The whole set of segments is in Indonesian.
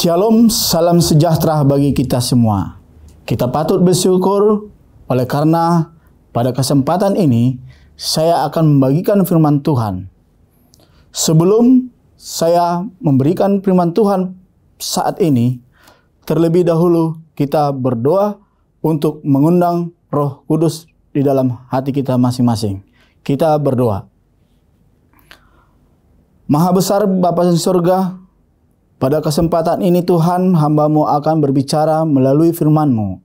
Shalom, salam sejahtera bagi kita semua. Kita patut bersyukur oleh karena pada kesempatan ini saya akan membagikan firman Tuhan. Sebelum saya memberikan firman Tuhan saat ini, terlebih dahulu kita berdoa untuk mengundang Roh Kudus di dalam hati kita masing-masing. Kita berdoa. Maha besar Bapa di surga, pada kesempatan ini Tuhan, hamba-Mu akan berbicara melalui firman-Mu.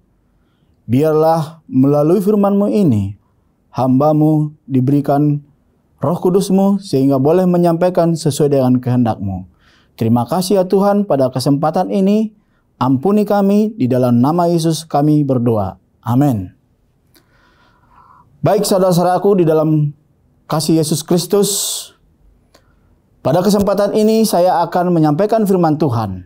Biarlah melalui firman-Mu ini, hamba-Mu diberikan Roh Kudus-Mu sehingga boleh menyampaikan sesuai dengan kehendak-Mu. Terima kasih ya Tuhan, pada kesempatan ini, ampuni kami, di dalam nama Yesus kami berdoa. Amin. Baik saudara-saudaraku di dalam kasih Yesus Kristus, pada kesempatan ini saya akan menyampaikan firman Tuhan.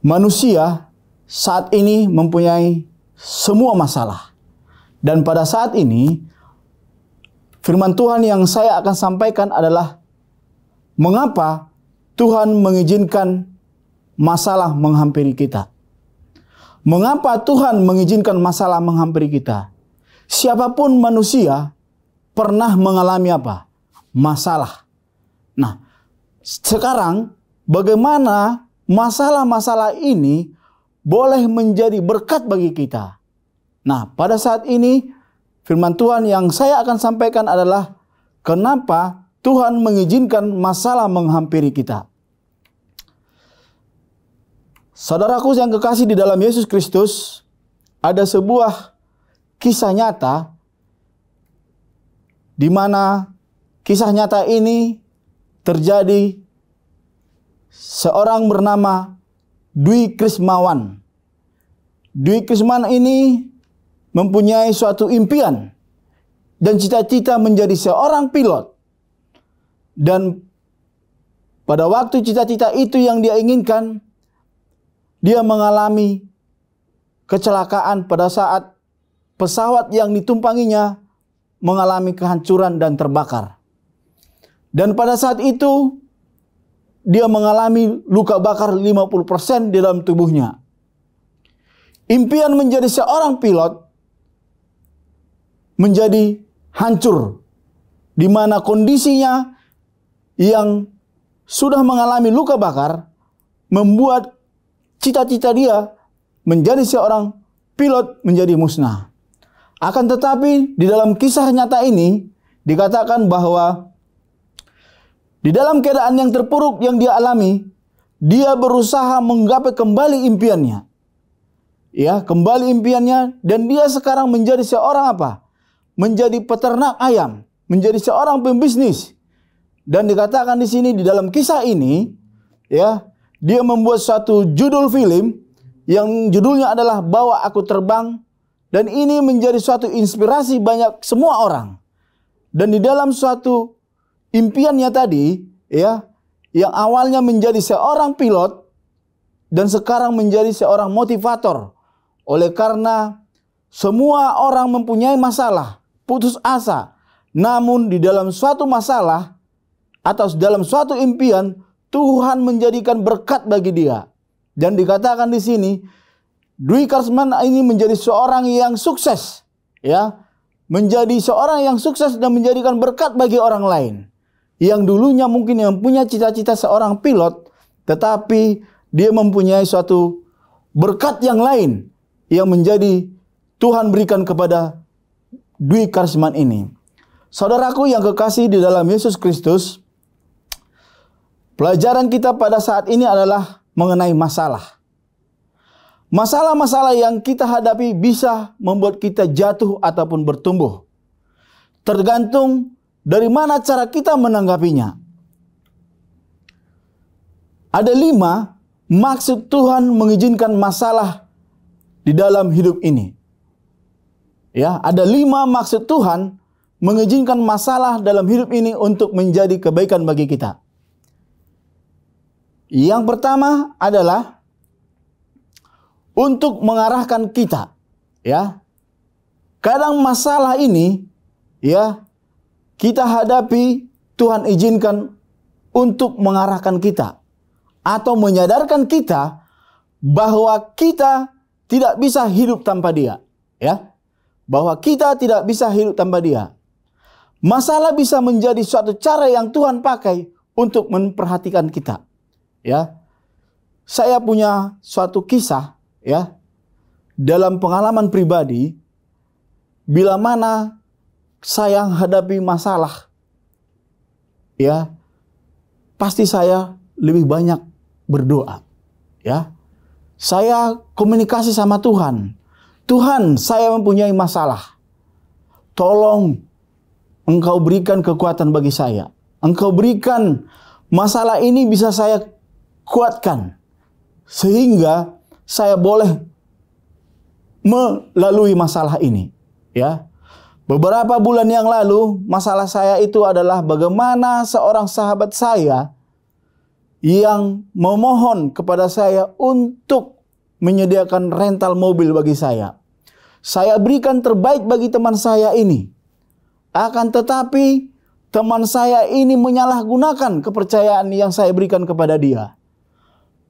Manusia saat ini mempunyai semua masalah. Dan pada saat ini, firman Tuhan yang saya akan sampaikan adalah mengapa Tuhan mengizinkan masalah menghampiri kita. Mengapa Tuhan mengizinkan masalah menghampiri kita? Siapapun manusia pernah mengalami apa? Masalah. Nah, sekarang bagaimana masalah-masalah ini boleh menjadi berkat bagi kita? Nah, pada saat ini firman Tuhan yang saya akan sampaikan adalah kenapa Tuhan mengizinkan masalah menghampiri kita. Saudaraku yang kekasih di dalam Yesus Kristus, ada sebuah kisah nyata di mana kisah nyata ini terjadi seorang bernama Dwi Krismawan. Dwi Krismawan ini mempunyai suatu impian dan cita-cita menjadi seorang pilot. Dan pada waktu cita-cita itu yang dia inginkan, dia mengalami kecelakaan pada saat pesawat yang ditumpanginya mengalami kehancuran dan terbakar. Dan pada saat itu, dia mengalami luka bakar 50% di dalam tubuhnya. Impian menjadi seorang pilot menjadi hancur, di mana kondisinya yang sudah mengalami luka bakar membuat cita-cita dia menjadi seorang pilot menjadi musnah. Akan tetapi di dalam kisah nyata ini dikatakan bahwa di dalam keadaan yang terpuruk yang dia alami, dia berusaha menggapai kembali impiannya. Ya, kembali impiannya, dan dia sekarang menjadi seorang apa? Menjadi peternak ayam, menjadi seorang pembisnis. Dan dikatakan di sini di dalam kisah ini, ya, dia membuat suatu judul film yang judulnya adalah Bawa Aku Terbang, dan ini menjadi suatu inspirasi banyak semua orang. Dan di dalam suatu impiannya tadi, ya, yang awalnya menjadi seorang pilot dan sekarang menjadi seorang motivator. Oleh karena semua orang mempunyai masalah, putus asa. Namun di dalam suatu masalah atau dalam suatu impian, Tuhan menjadikan berkat bagi dia. Dan dikatakan di sini, Dwi Krismawan ini menjadi seorang yang sukses, ya, menjadi seorang yang sukses dan menjadikan berkat bagi orang lain. Yang dulunya mungkin yang punya cita-cita seorang pilot, tetapi dia mempunyai suatu berkat yang lain yang menjadi Tuhan berikan kepada Dwi Krismawan ini. Saudaraku yang kekasih di dalam Yesus Kristus, pelajaran kita pada saat ini adalah mengenai masalah. Masalah-masalah yang kita hadapi bisa membuat kita jatuh ataupun bertumbuh. Tergantung dari mana cara kita menanggapinya. Ada 5 maksud Tuhan mengizinkan masalah di dalam hidup ini. Ya, ada 5 maksud Tuhan mengizinkan masalah dalam hidup ini untuk menjadi kebaikan bagi kita. Yang pertama adalah untuk mengarahkan kita. Ya, kadang masalah ini, ya, kita hadapi, Tuhan izinkan untuk mengarahkan kita. atau menyadarkan kita bahwa kita tidak bisa hidup tanpa dia, ya. Bahwa kita tidak bisa hidup tanpa dia. Masalah bisa menjadi suatu cara yang Tuhan pakai untuk memperhatikan kita, ya. Saya punya suatu kisah, ya, dalam pengalaman pribadi, bila mana saya hadapi masalah, ya, pasti saya lebih banyak berdoa, ya. Saya komunikasi sama Tuhan. Tuhan, saya mempunyai masalah. Tolong Engkau berikan kekuatan bagi saya. Engkau berikan masalah ini bisa saya kuatkan, sehingga saya boleh melalui masalah ini, ya. Beberapa bulan yang lalu, masalah saya itu adalah bagaimana seorang sahabat saya yang memohon kepada saya untuk menyediakan rental mobil bagi saya. Saya berikan terbaik bagi teman saya ini. Akan tetapi, teman saya ini menyalahgunakan kepercayaan yang saya berikan kepada dia.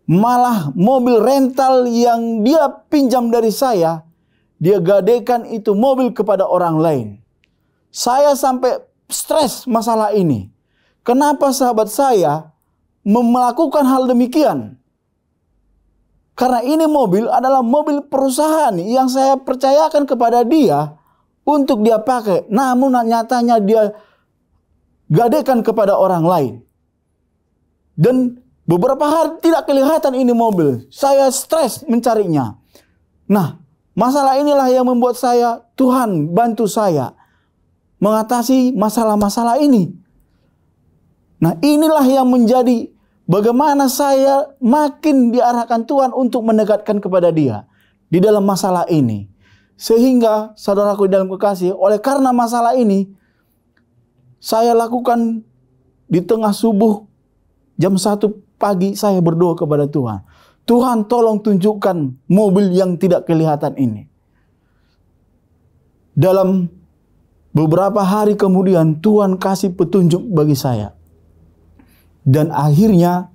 Malah mobil rental yang dia pinjam dari saya, dia gadekan itu mobil kepada orang lain. Saya sampai stres masalah ini. Kenapa sahabat saya melakukan hal demikian? Karena ini mobil adalah mobil perusahaan yang saya percayakan kepada dia untuk dia pakai. Namun nyatanya dia gadekan kepada orang lain. Dan beberapa hari tidak kelihatan ini mobil. Saya stres mencarinya. Nah, masalah inilah yang membuat saya, Tuhan bantu saya mengatasi masalah-masalah ini. Nah, inilah yang menjadi bagaimana saya makin diarahkan Tuhan untuk mendekatkan kepada Dia di dalam masalah ini. Sehingga saudaraku dalam kekasih, oleh karena masalah ini, saya lakukan di tengah subuh jam 1 pagi saya berdoa kepada Tuhan. Tuhan, tolong tunjukkan mobil yang tidak kelihatan ini. Dalam beberapa hari kemudian Tuhan kasih petunjuk bagi saya. Dan akhirnya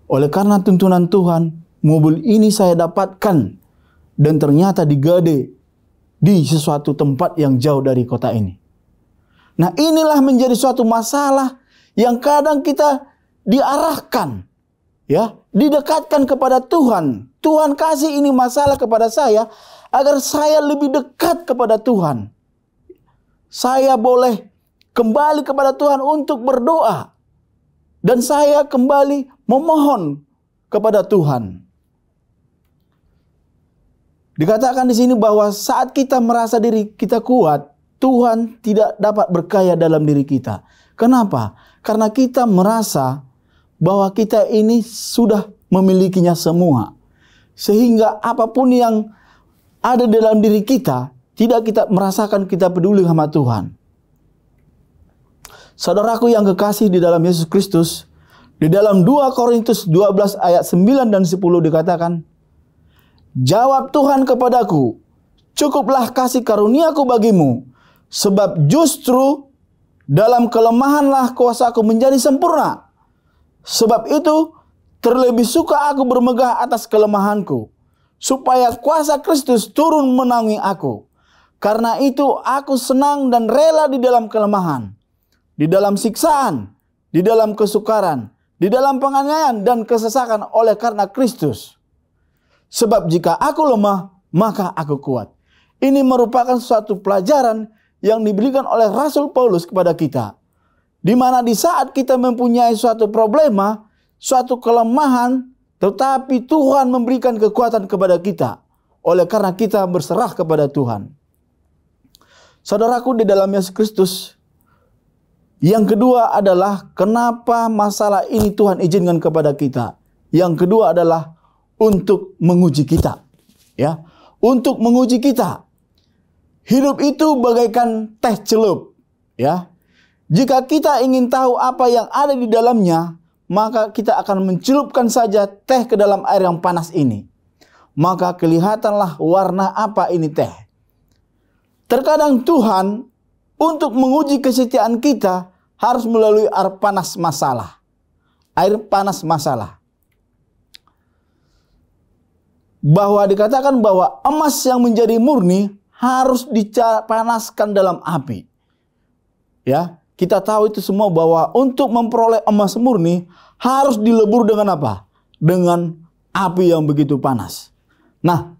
oleh karena tuntunan Tuhan, mobil ini saya dapatkan dan ternyata digade di sesuatu tempat yang jauh dari kota ini. Nah, inilah menjadi suatu masalah yang kadang kita diarahkan, ya, didekatkan kepada Tuhan. Tuhan kasih ini masalah kepada saya agar saya lebih dekat kepada Tuhan. Saya boleh kembali kepada Tuhan untuk berdoa. Dan saya kembali memohon kepada Tuhan. Dikatakan di sini bahwa saat kita merasa diri kita kuat, Tuhan tidak dapat berkarya dalam diri kita. Kenapa? Karena kita merasa bahwa kita ini sudah memilikinya semua. Sehingga apapun yang ada dalam diri kita, tidak kita merasakan kita peduli sama Tuhan. Saudaraku yang kekasih di dalam Yesus Kristus, di dalam 2 Korintus 12 ayat 9 dan 10 dikatakan, jawab Tuhan kepadaku, cukuplah kasih karuniaku bagimu, sebab justru dalam kelemahanlah kuasaku menjadi sempurna. Sebab itu terlebih suka aku bermegah atas kelemahanku, supaya kuasa Kristus turun menaungi aku. Karena itu aku senang dan rela di dalam kelemahan, di dalam siksaan, di dalam kesukaran, di dalam penganiayaan dan kesesakan oleh karena Kristus. Sebab jika aku lemah, maka aku kuat. Ini merupakan suatu pelajaran yang diberikan oleh Rasul Paulus kepada kita. Di mana di saat kita mempunyai suatu problema, suatu kelemahan, tetapi Tuhan memberikan kekuatan kepada kita. Oleh karena kita berserah kepada Tuhan. Saudaraku di dalam Yesus Kristus, yang kedua adalah kenapa masalah ini Tuhan izinkan kepada kita. Yang kedua adalah untuk menguji kita, ya, untuk menguji kita. Hidup itu bagaikan teh celup, ya. Jika kita ingin tahu apa yang ada di dalamnya, maka kita akan mencelupkan saja teh ke dalam air yang panas ini. Maka kelihatanlah warna apa ini teh. Terkadang Tuhan untuk menguji kesetiaan kita harus melalui air panas masalah. air panas masalah. Bahwa dikatakan bahwa emas yang menjadi murni harus dipanaskan dalam api. Ya, kita tahu itu semua bahwa untuk memperoleh emas murni harus dilebur dengan apa? Dengan api yang begitu panas. Nah,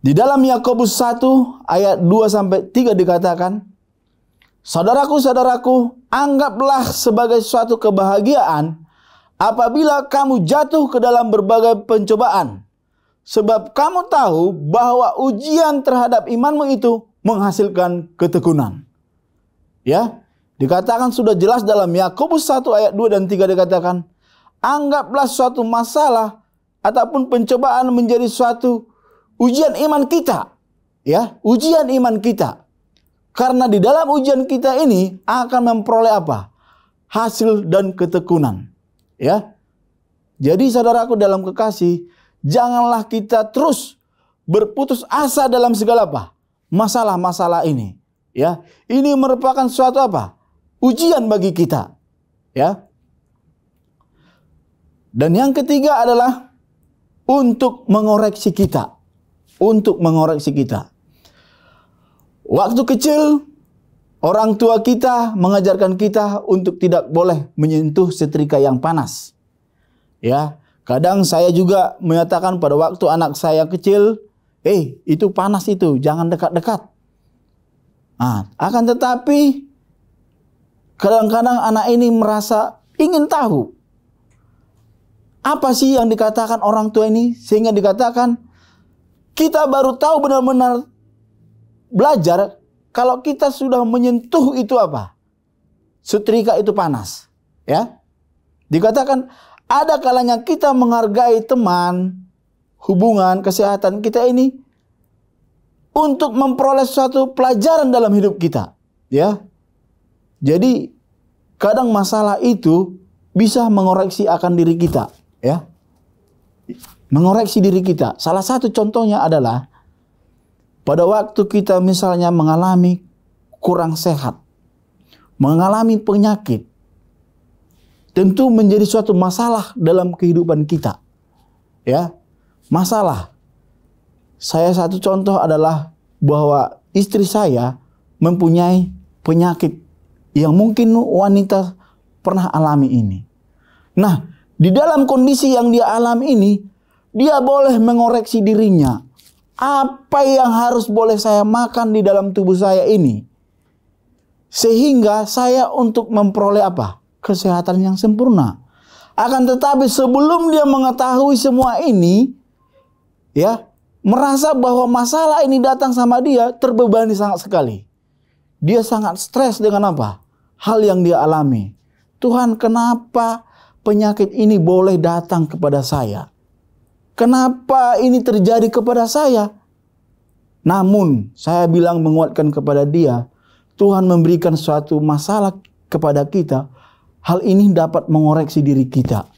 di dalam Yakobus 1 ayat 2-3 dikatakan, saudaraku, anggaplah sebagai suatu kebahagiaan apabila kamu jatuh ke dalam berbagai pencobaan. Sebab kamu tahu bahwa ujian terhadap imanmu itu menghasilkan ketekunan. Ya, dikatakan sudah jelas dalam Yakobus 1 ayat 2 dan 3 dikatakan, anggaplah suatu masalah ataupun pencobaan menjadi suatu ujian iman kita. Ya, ujian iman kita. Karena di dalam ujian kita ini akan memperoleh apa? Hasil dan ketekunan. Ya. Jadi saudaraku dalam kekasih, janganlah kita terus berputus asa dalam segala apa? Masalah-masalah ini. Ya. Ini merupakan suatu apa? Ujian bagi kita. Ya. Dan yang ketiga adalah untuk mengoreksi kita. Untuk mengoreksi kita. Waktu kecil, orang tua kita mengajarkan kita untuk tidak boleh menyentuh setrika yang panas. Ya, kadang saya juga menyatakan pada waktu anak saya kecil, itu panas itu, jangan dekat-dekat. Nah, akan tetapi kadang-kadang anak ini merasa ingin tahu apa sih yang dikatakan orang tua ini, sehingga dikatakan kita baru tahu benar-benar belajar kalau kita sudah menyentuh itu apa? Setrika itu panas. Ya. Dikatakan ada kalanya kita menghargai teman, hubungan, kesehatan kita ini untuk memperoleh suatu pelajaran dalam hidup kita. Ya. Jadi kadang masalah itu bisa mengoreksi akan diri kita. Ya. Mengoreksi diri kita. Salah satu contohnya adalah pada waktu kita misalnya mengalami kurang sehat, mengalami penyakit, tentu menjadi suatu masalah dalam kehidupan kita. Ya, masalah. Saya satu contoh adalah bahwa istri saya mempunyai penyakit yang mungkin wanita pernah alami ini. Nah, di dalam kondisi yang dia alami ini, dia boleh mengoreksi dirinya. Apa yang harus boleh saya makan di dalam tubuh saya ini? Sehingga saya untuk memperoleh apa? Kesehatan yang sempurna. Akan tetapi sebelum dia mengetahui semua ini, ya, merasa bahwa masalah ini datang sama dia, terbebani sangat sekali. Dia sangat stres dengan apa? Hal yang dia alami. Tuhan, kenapa penyakit ini boleh datang kepada saya? Kenapa ini terjadi kepada saya? Namun saya bilang menguatkan kepada dia, Tuhan memberikan suatu masalah kepada kita. Hal ini dapat mengoreksi diri kita.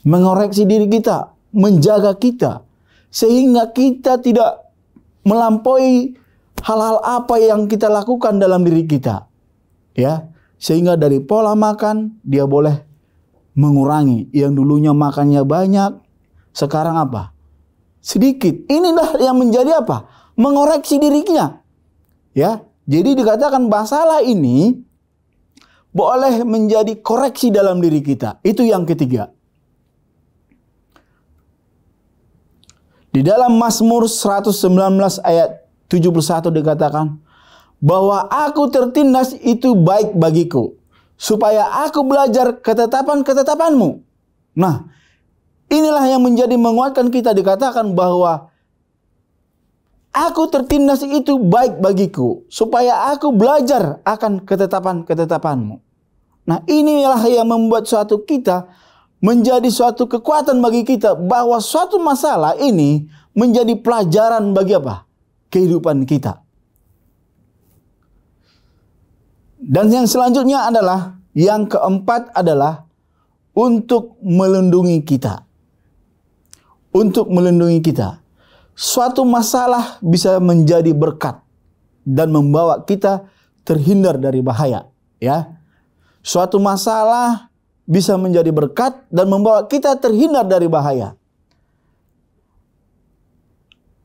Mengoreksi diri kita, menjaga kita. Sehingga kita tidak melampaui hal-hal apa yang kita lakukan dalam diri kita. Ya, sehingga dari pola makan dia boleh mengurangi. Yang dulunya makannya banyak, sekarang apa? Sedikit. Inilah yang menjadi apa? Mengoreksi dirinya. Ya. Jadi dikatakan masalah ini boleh menjadi koreksi dalam diri kita. Itu yang ketiga. Di dalam Mazmur 119 ayat 71 dikatakan bahwa aku tertindas itu baik bagiku, supaya aku belajar ketetapan-ketetapanmu. Nah, inilah yang menjadi menguatkan kita, dikatakan bahwa aku tertindas itu baik bagiku, supaya aku belajar akan ketetapan-ketetapanmu. Nah, inilah yang membuat suatu kita menjadi suatu kekuatan bagi kita, bahwa suatu masalah ini menjadi pelajaran bagi apa? Kehidupan kita. Dan yang selanjutnya adalah, yang keempat adalah untuk melindungi kita. Untuk melindungi kita. Suatu masalah bisa menjadi berkat dan membawa kita terhindar dari bahaya. Ya, suatu masalah bisa menjadi berkat dan membawa kita terhindar dari bahaya.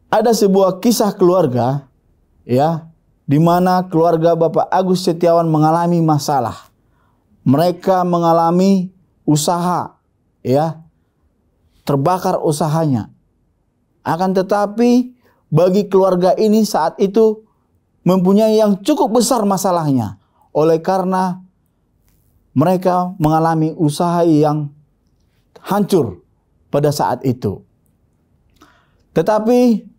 Ada sebuah kisah keluarga, ya, di mana keluarga Bapak Agus Setiawan mengalami masalah. Mereka mengalami usaha, ya, terbakar usahanya. Akan tetapi bagi keluarga ini saat itu mempunyai yang cukup besar masalahnya. Oleh karena mereka mengalami usaha yang hancur pada saat itu. Tetapi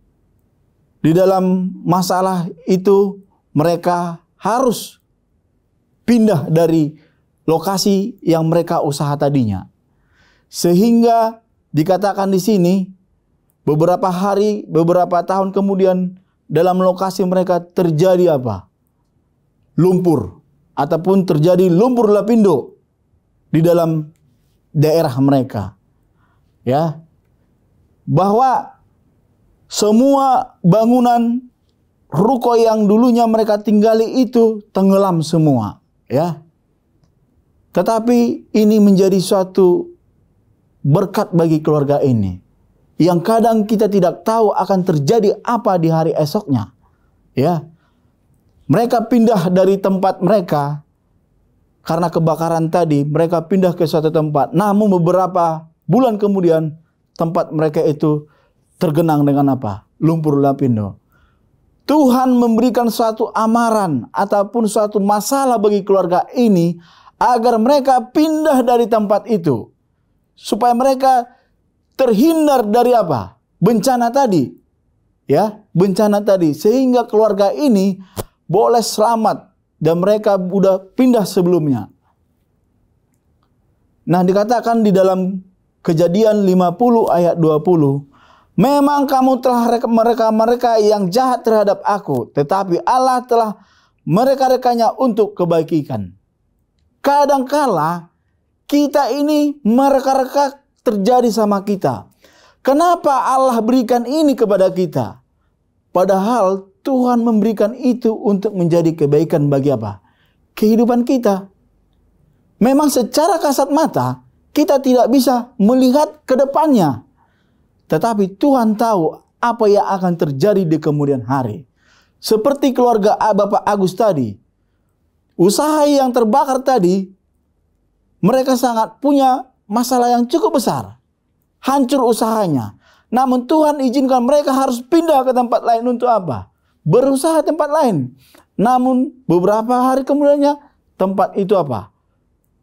di dalam masalah itu mereka harus pindah dari lokasi yang mereka usaha tadinya. Sehingga dikatakan di sini beberapa hari, beberapa tahun kemudian dalam lokasi mereka terjadi apa? Lumpur ataupun terjadi lumpur lapindo di dalam daerah mereka. Ya. Bahwa semua bangunan ruko yang dulunya mereka tinggali itu tenggelam semua, ya. Tetapi ini menjadi suatu berkat bagi keluarga ini, yang kadang kita tidak tahu akan terjadi apa di hari esoknya, ya. Mereka pindah dari tempat mereka karena kebakaran tadi, mereka pindah ke suatu tempat. Namun beberapa bulan kemudian tempat mereka itu tergenang dengan apa? Lumpur lapindo. Tuhan memberikan suatu amaran ataupun suatu masalah bagi keluarga ini agar mereka pindah dari tempat itu, supaya mereka terhindar dari apa? Bencana tadi. Ya, bencana tadi, sehingga keluarga ini boleh selamat dan mereka sudah pindah sebelumnya. Nah, dikatakan di dalam Kejadian 50 ayat 20, memang kamu telah mereka yang jahat terhadap aku, tetapi Allah telah mereka-rekanya untuk kebaikan. Kadangkala kita ini mereka-reka terjadi sama kita. Kenapa Allah berikan ini kepada kita? Padahal Tuhan memberikan itu untuk menjadi kebaikan bagi apa? Kehidupan kita. Memang secara kasat mata kita tidak bisa melihat ke depannya. Tetapi Tuhan tahu apa yang akan terjadi di kemudian hari. Seperti keluarga Bapak Agus tadi. Usaha yang terbakar tadi, mereka sangat punya masalah yang cukup besar. Hancur usahanya. Namun Tuhan izinkan mereka harus pindah ke tempat lain untuk apa? Berusaha tempat lain. Namun beberapa hari kemudiannya tempat itu apa?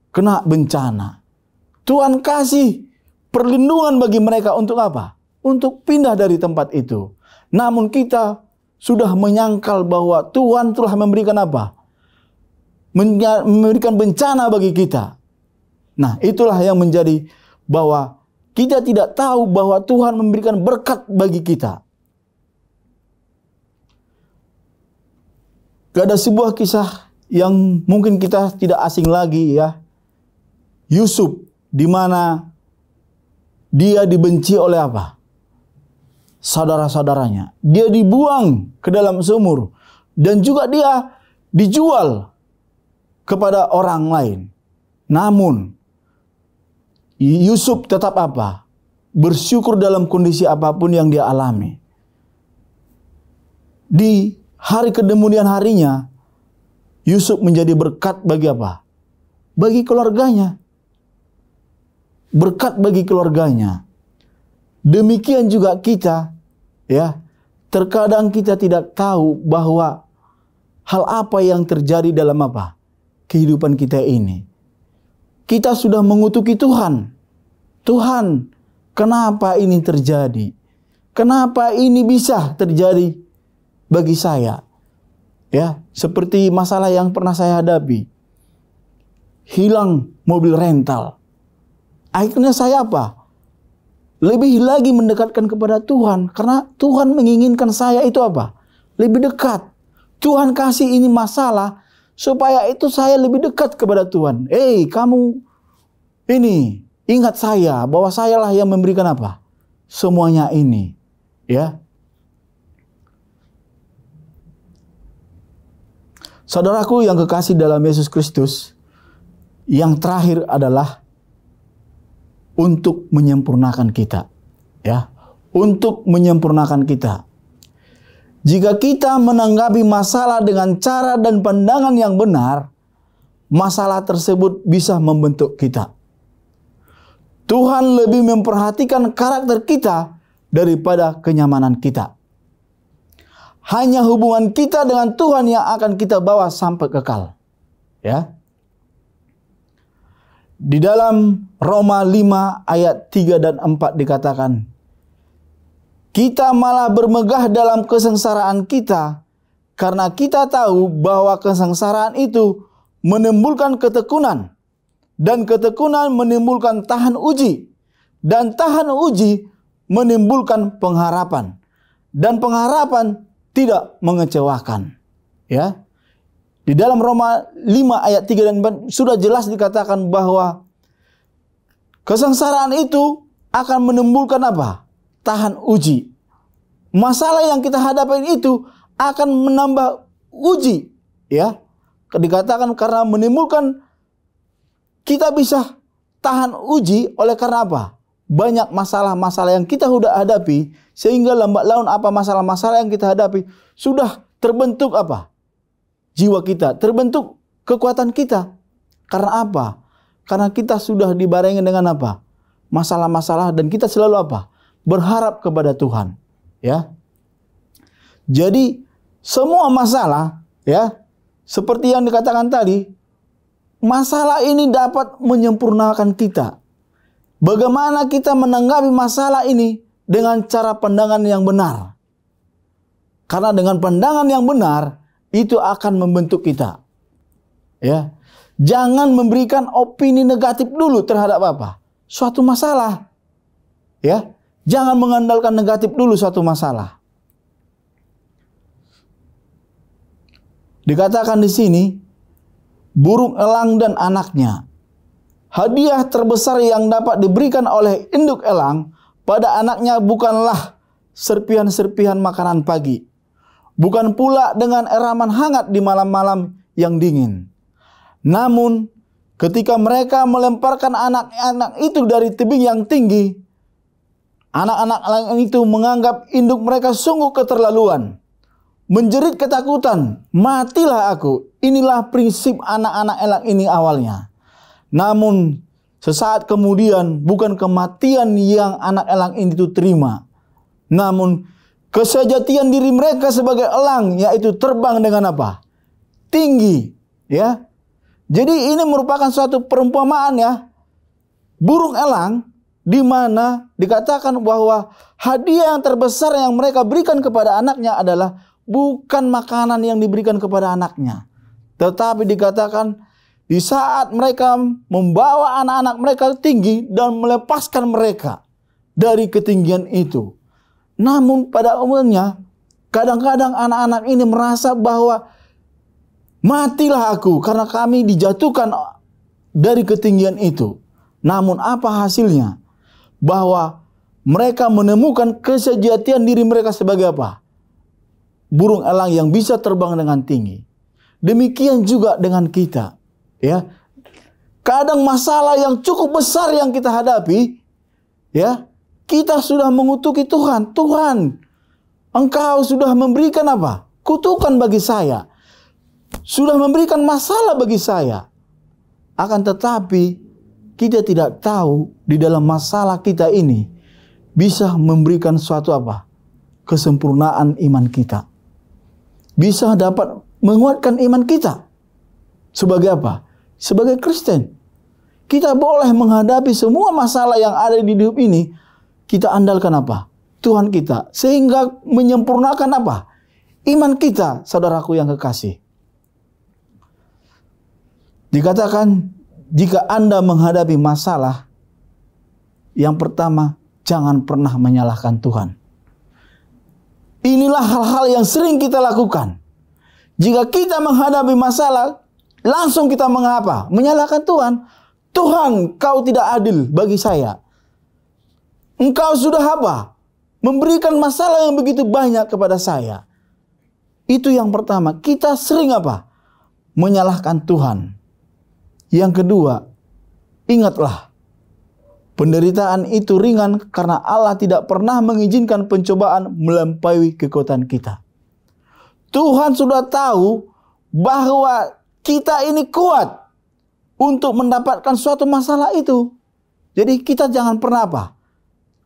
Kena bencana. Tuhan kasih perlindungan bagi mereka untuk apa? Untuk pindah dari tempat itu. Namun kita sudah menyangkal bahwa Tuhan telah memberikan apa? Memberikan bencana bagi kita. Nah, itulah yang menjadi bahwa kita tidak tahu bahwa Tuhan memberikan berkat bagi kita. Ada sebuah kisah yang mungkin kita tidak asing lagi, ya. Yusuf, di mana dia dibenci oleh apa? Saudara-saudaranya. Dia dibuang ke dalam sumur dan juga dia dijual kepada orang lain. Namun Yusuf tetap apa? Bersyukur dalam kondisi apapun yang dia alami. Di hari kemudian harinya, Yusuf menjadi berkat bagi apa? Bagi keluarganya. Berkat bagi keluarganya. Demikian juga kita, ya. Terkadang kita tidak tahu bahwa hal apa yang terjadi dalam apa? Kehidupan kita ini. Kita sudah mengutuki Tuhan. Tuhan, kenapa ini terjadi? Kenapa ini bisa terjadi bagi saya? Ya, seperti masalah yang pernah saya hadapi. Hilang mobil rental. Akhirnya saya apa? Lebih lagi mendekatkan kepada Tuhan. Karena Tuhan menginginkan saya itu apa? Lebih dekat. Tuhan kasih ini masalah supaya itu saya lebih dekat kepada Tuhan. Kamu ini ingat saya bahwa sayalah yang memberikan apa? Semuanya ini. Ya. Saudaraku yang kekasih dalam Yesus Kristus, yang terakhir adalah untuk menyempurnakan kita. Ya, untuk menyempurnakan kita. Jika kita menanggapi masalah dengan cara dan pandangan yang benar, masalah tersebut bisa membentuk kita. Tuhan lebih memperhatikan karakter kita daripada kenyamanan kita. Hanya hubungan kita dengan Tuhan yang akan kita bawa sampai kekal. Ya. Di dalam Roma 5 ayat 3 dan 4 dikatakan, kita malah bermegah dalam kesengsaraan kita, karena kita tahu bahwa kesengsaraan itu menimbulkan ketekunan, dan ketekunan menimbulkan tahan uji, dan tahan uji menimbulkan pengharapan, dan pengharapan tidak mengecewakan. Ya. Di dalam Roma 5 ayat 3 dan 4 sudah jelas dikatakan bahwa kesengsaraan itu akan menimbulkan apa? Tahan uji. Masalah yang kita hadapi itu akan menambah uji. Ya. Dikatakan karena menimbulkan, kita bisa tahan uji oleh karena apa? Banyak masalah-masalah yang kita sudah hadapi, sehingga lambat laun apa masalah-masalah yang kita hadapi sudah terbentuk apa? Jiwa kita, terbentuk kekuatan kita. Karena apa? Karena kita sudah dibarengi dengan apa? Masalah-masalah, dan kita selalu apa? Berharap kepada Tuhan. Ya. Jadi semua masalah, ya, seperti yang dikatakan tadi, masalah ini dapat menyempurnakan kita. Bagaimana kita menanggapi masalah ini dengan cara pandangan yang benar. Karena dengan pandangan yang benar, itu akan membentuk kita. Ya. Jangan memberikan opini negatif dulu terhadap apa? Suatu masalah. Ya. Jangan mengandalkan negatif dulu suatu masalah. Dikatakan di sini, burung elang dan anaknya. Hadiah terbesar yang dapat diberikan oleh induk elang pada anaknya bukanlah serpihan-serpihan makanan pagi. Bukan pula dengan eraman hangat di malam-malam yang dingin. Namun, ketika mereka melemparkan anak-anak itu dari tebing yang tinggi, anak-anak elang itu menganggap induk mereka sungguh keterlaluan. Menjerit ketakutan, matilah aku. Inilah prinsip anak-anak elang ini awalnya. Namun sesaat kemudian bukan kematian yang anak elang ini itu terima, namun kesejatian diri mereka sebagai elang, yaitu terbang dengan apa? Tinggi. Ya. Jadi ini merupakan suatu perumpamaan, ya. Burung elang, di mana dikatakan bahwa hadiah yang terbesar yang mereka berikan kepada anaknya adalah bukan makanan yang diberikan kepada anaknya, tetapi dikatakan di saat mereka membawa anak-anak mereka tinggi dan melepaskan mereka dari ketinggian itu. Namun pada umumnya, kadang-kadang anak-anak ini merasa bahwa matilah aku karena kami dijatuhkan dari ketinggian itu. Namun apa hasilnya? Bahwa mereka menemukan kesejatian diri mereka sebagai apa? Burung elang yang bisa terbang dengan tinggi. Demikian juga dengan kita. Ya, kadang masalah yang cukup besar yang kita hadapi, ya, kita sudah mengutuki Tuhan. Tuhan, Engkau sudah memberikan apa? Kutukan bagi saya. Sudah memberikan masalah bagi saya. Akan tetapi, kita tidak tahu di dalam masalah kita ini bisa memberikan suatu apa? Kesempurnaan iman kita. Bisa dapat menguatkan iman kita. Sebagai apa? Sebagai Kristen, kita boleh menghadapi semua masalah yang ada di hidup ini. Kita andalkan apa? Tuhan kita. Sehingga menyempurnakan apa? Iman kita, saudaraku yang kekasih. Dikatakan, jika Anda menghadapi masalah, yang pertama, jangan pernah menyalahkan Tuhan. Inilah hal-hal yang sering kita lakukan. Jika kita menghadapi masalah, langsung kita mengapa? Menyalahkan Tuhan. Tuhan, Kau tidak adil bagi saya. Engkau sudah apa? Memberikan masalah yang begitu banyak kepada saya. Itu yang pertama. Kita sering apa? Menyalahkan Tuhan. Yang kedua, ingatlah Penderitaan itu ringan karena Allah tidak pernah mengizinkan pencobaan melampaui kekuatan kita. Tuhan sudah tahu bahwa kita ini kuat untuk mendapatkan suatu masalah itu. Jadi kita jangan pernah apa?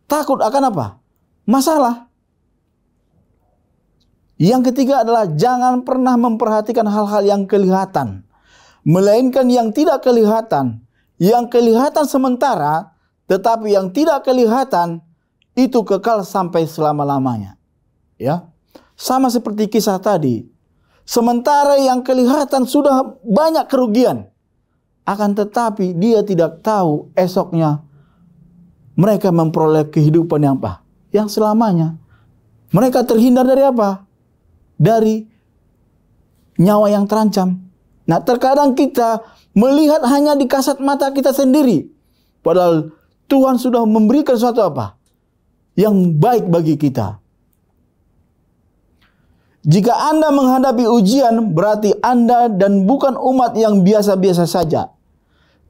Takut akan apa? Masalah. Yang ketiga adalah jangan pernah memperhatikan hal-hal yang kelihatan, melainkan yang tidak kelihatan. Yang kelihatan sementara, tetapi yang tidak kelihatan itu kekal sampai selama-lamanya. Ya. Sama seperti kisah tadi. Sementara yang kelihatan sudah banyak kerugian, akan tetapi dia tidak tahu esoknya mereka memperoleh kehidupan yang apa? Yang selamanya. Mereka terhindar dari apa? Dari nyawa yang terancam. Nah, terkadang kita melihat hanya di kasat mata kita sendiri. Padahal Tuhan sudah memberikan sesuatu apa? Yang baik bagi kita. Jika Anda menghadapi ujian, berarti Anda dan bukan umat yang biasa-biasa saja.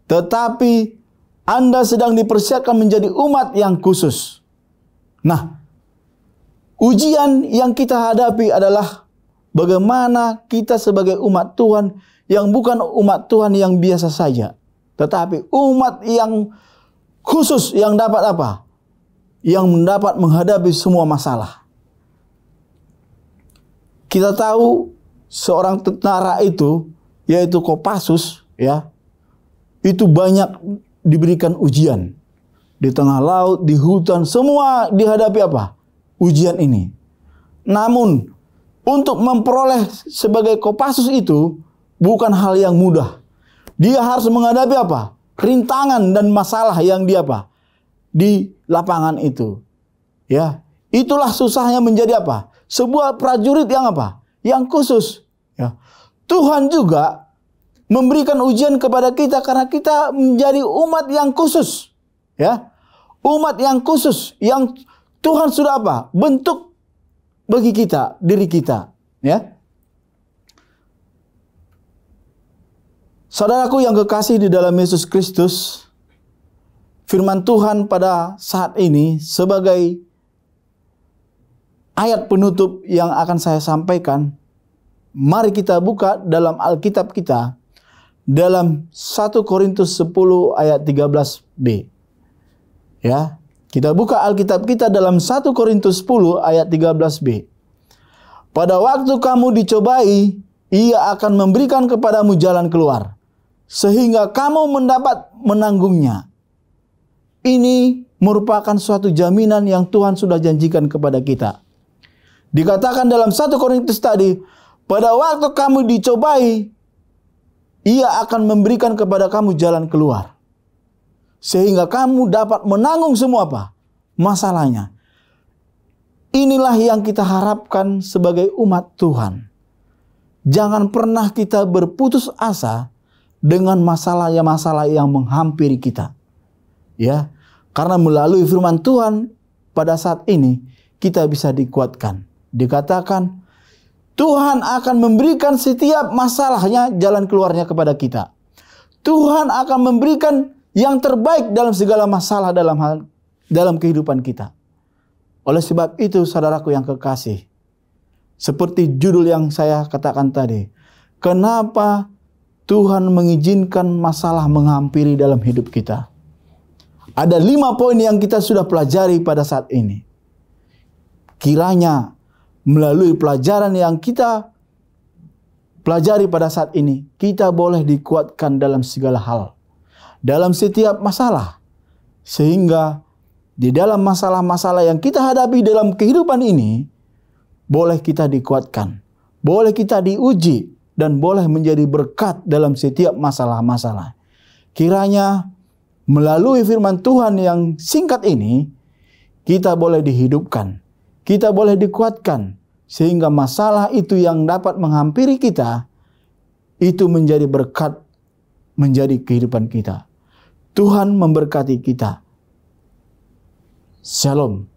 Tetapi Anda sedang dipersiapkan menjadi umat yang khusus. Nah, ujian yang kita hadapi adalah bagaimana kita sebagai umat Tuhan yang bukan umat Tuhan yang biasa saja. Tetapi umat yang khusus yang dapat apa? Yang mendapat menghadapi semua masalah. Kita tahu seorang tentara itu, yaitu Kopassus, ya, itu banyak diberikan ujian. Di tengah laut, di hutan, semua dihadapi apa? Ujian ini. Namun, untuk memperoleh sebagai Kopassus itu bukan hal yang mudah. Dia harus menghadapi apa? Rintangan dan masalah yang dia apa? Di lapangan itu. Ya, itulah susahnya menjadi apa? Sebuah prajurit yang apa? Yang khusus. Ya. Tuhan juga memberikan ujian kepada kita karena kita menjadi umat yang khusus. Ya. Umat yang khusus yang Tuhan sudah apa? Bentuk bagi kita, diri kita. Ya. Saudaraku yang kekasih di dalam Yesus Kristus, firman Tuhan pada saat ini sebagai ayat penutup yang akan saya sampaikan, mari kita buka dalam Alkitab kita, dalam 1 Korintus 10 ayat 13b. Ya, kita buka Alkitab kita dalam 1 Korintus 10 ayat 13b. Pada waktu kamu dicobai, Ia akan memberikan kepadamu jalan keluar, sehingga kamu mendapat menanggungnya. Ini merupakan suatu jaminan yang Tuhan sudah janjikan kepada kita. Dikatakan dalam 1 Korintus tadi, pada waktu kamu dicobai, Ia akan memberikan kepada kamu jalan keluar. Sehingga kamu dapat menanggung semua apa? Masalahnya. Inilah yang kita harapkan sebagai umat Tuhan. Jangan pernah kita berputus asa dengan masalah yang menghampiri kita. Ya, karena melalui firman Tuhan pada saat ini kita bisa dikuatkan. Dikatakan Tuhan akan memberikan setiap masalahnya jalan keluarnya kepada kita. Tuhan akan memberikan yang terbaik dalam segala masalah dalam kehidupan kita. Oleh sebab itu saudaraku yang kekasih, seperti judul yang saya katakan tadi, kenapa Tuhan mengizinkan masalah menghampiri dalam hidup kita? Ada 5 poin yang kita sudah pelajari pada saat ini. Kiranya melalui pelajaran yang kita pelajari pada saat ini, kita boleh dikuatkan dalam segala hal, dalam setiap masalah, sehingga di dalam masalah-masalah yang kita hadapi dalam kehidupan ini, boleh kita dikuatkan, boleh kita diuji, dan boleh menjadi berkat dalam setiap masalah-masalah. Kiranya melalui firman Tuhan yang singkat ini, kita boleh dihidupkan, kita boleh dikuatkan, sehingga masalah itu yang dapat menghampiri kita, itu menjadi berkat, menjadi kehidupan kita. Tuhan memberkati kita. Shalom.